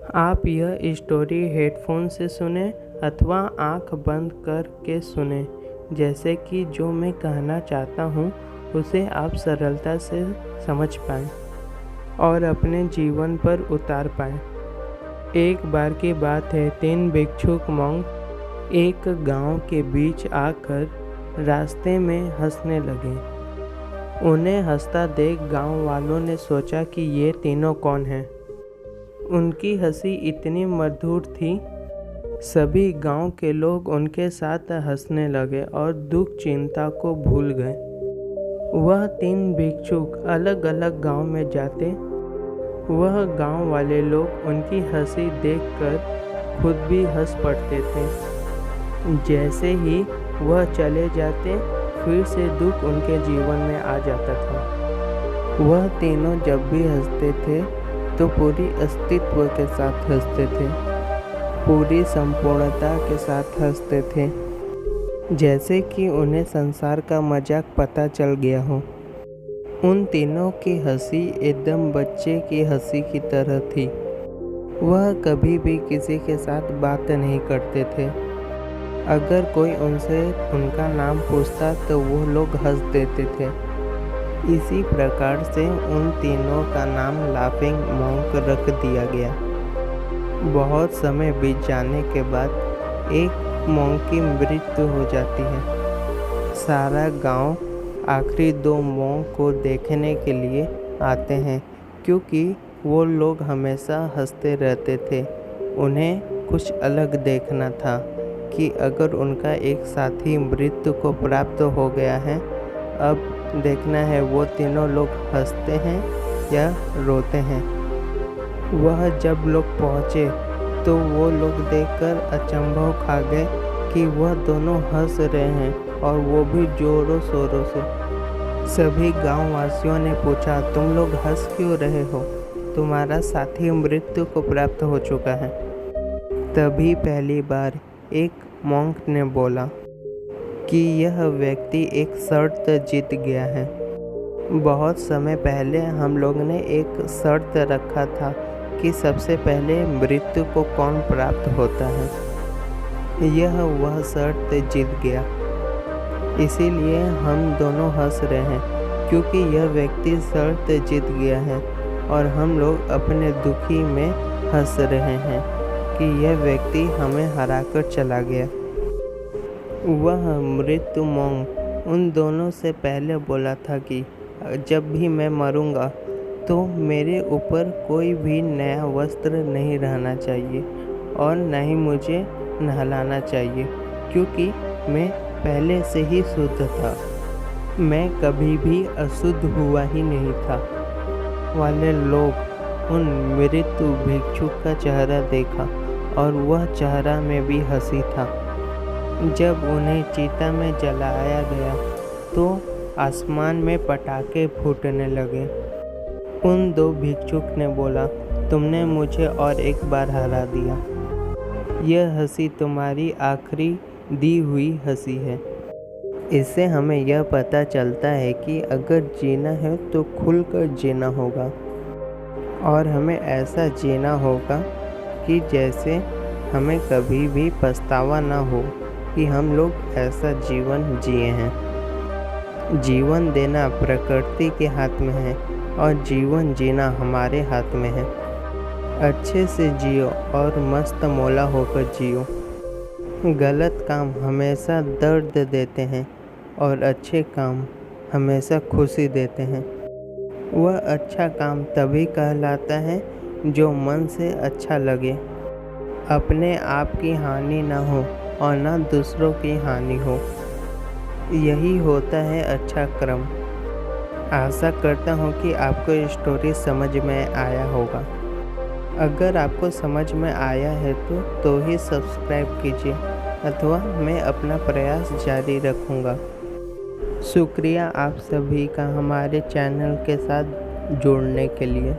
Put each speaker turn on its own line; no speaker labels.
आप यह story headphone से सुने अथवा आँख बंद करके सुने, जैसे कि जो मैं कहना चाहता हूँ उसे आप सरलता से समझ पाएँ और अपने जीवन पर उतार पाएँ। एक बार की बात है, 3 भिक्षुक मॉन्क एक गांव के बीच आकर रास्ते में हंसने लगे। उन्हें हंसता देख गांव वालों ने सोचा कि ये तीनों कौन हैं। उनकी हंसी इतनी मधुर थी, सभी गांव के लोग उनके साथ हंसने लगे और दुख चिंता को भूल गए। वह 3 भिक्षुक अलग अलग गांव में जाते, वह गांव वाले लोग उनकी हंसी देखकर खुद भी हंस पड़ते थे। जैसे ही वह चले जाते, फिर से दुख उनके जीवन में आ जाता था। वह तीनों जब भी हंसते थे तो पूरी अस्तित्व के साथ हंसते थे, पूरी संपूर्णता के साथ हंसते थे, जैसे कि उन्हें संसार का मजाक पता चल गया हो। उन तीनों की हंसी एकदम बच्चे की हंसी की तरह थी। वह कभी भी किसी के साथ बात नहीं करते थे। अगर कोई उनसे उनका नाम पूछता तो वो लोग हंस देते थे। इसी प्रकार से उन तीनों का नाम लाफिंग मॉन्क रख दिया गया। बहुत समय बीत जाने के बाद एक मॉन्क की मृत्यु हो जाती है। सारा गांव आखिरी 2 मॉन्क को देखने के लिए आते हैं, क्योंकि वो लोग हमेशा हंसते रहते थे। उन्हें कुछ अलग देखना था कि अगर उनका एक साथी मृत्यु को प्राप्त हो गया है, अब देखना है वो तीनों लोग हंसते हैं या रोते हैं। वह जब लोग पहुँचे तो वो लोग देखकर अचंभव खा गए कि वह दोनों हंस रहे हैं, और वो भी जोरों शोरों से। सभी गांव वासियों ने पूछा, तुम लोग हंस क्यों रहे हो? तुम्हारा साथी मृत्यु को प्राप्त हो चुका है। तभी पहली बार एक मॉन्क ने बोला कि यह व्यक्ति एक शर्त जीत गया है। बहुत समय पहले हम लोग ने एक शर्त रखा था कि सबसे पहले मृत्यु को कौन प्राप्त होता है। यह वह शर्त जीत गया, इसीलिए हम दोनों हंस रहे हैं, क्योंकि यह व्यक्ति शर्त जीत गया है और हम लोग अपने दुखी में हंस रहे हैं कि यह व्यक्ति हमें हराकर चला गया। वह मृत्यु मॉन्क उन दोनों से पहले बोला था कि जब भी मैं मरूंगा तो मेरे ऊपर कोई भी नया वस्त्र नहीं रहना चाहिए और न ही मुझे नहलाना चाहिए, क्योंकि मैं पहले से ही शुद्ध था। मैं कभी भी अशुद्ध हुआ ही नहीं था। वाले लोग उन मृत्यु भिक्षुक का चेहरा देखा और वह चेहरा में भी हंसी था। जब उन्हें चिता में जलाया गया तो आसमान में पटाखे फूटने लगे। उन 2 भिक्षुक ने बोला, तुमने मुझे और एक बार हरा दिया। यह हंसी तुम्हारी आखिरी दी हुई हंसी है। इससे हमें यह पता चलता है कि अगर जीना है तो खुलकर जीना होगा, और हमें ऐसा जीना होगा कि जैसे हमें कभी भी पछतावा ना हो कि हम लोग ऐसा जीवन जिए हैं। जीवन देना प्रकृति के हाथ में है और जीवन जीना हमारे हाथ में है। अच्छे से जियो और मस्त मौला होकर जियो। गलत काम हमेशा दर्द देते हैं और अच्छे काम हमेशा खुशी देते हैं। वह अच्छा काम तभी कहलाता है जो मन से अच्छा लगे, अपने आप की हानि ना हो और ना दूसरों की हानि हो। यही होता है अच्छा कर्म। आशा करता हूँ कि आपको ये स्टोरी समझ में आया होगा। अगर आपको समझ में आया है तो ही सब्सक्राइब कीजिए, अथवा मैं अपना प्रयास जारी रखूँगा। शुक्रिया आप सभी का हमारे चैनल के साथ जुड़ने के लिए।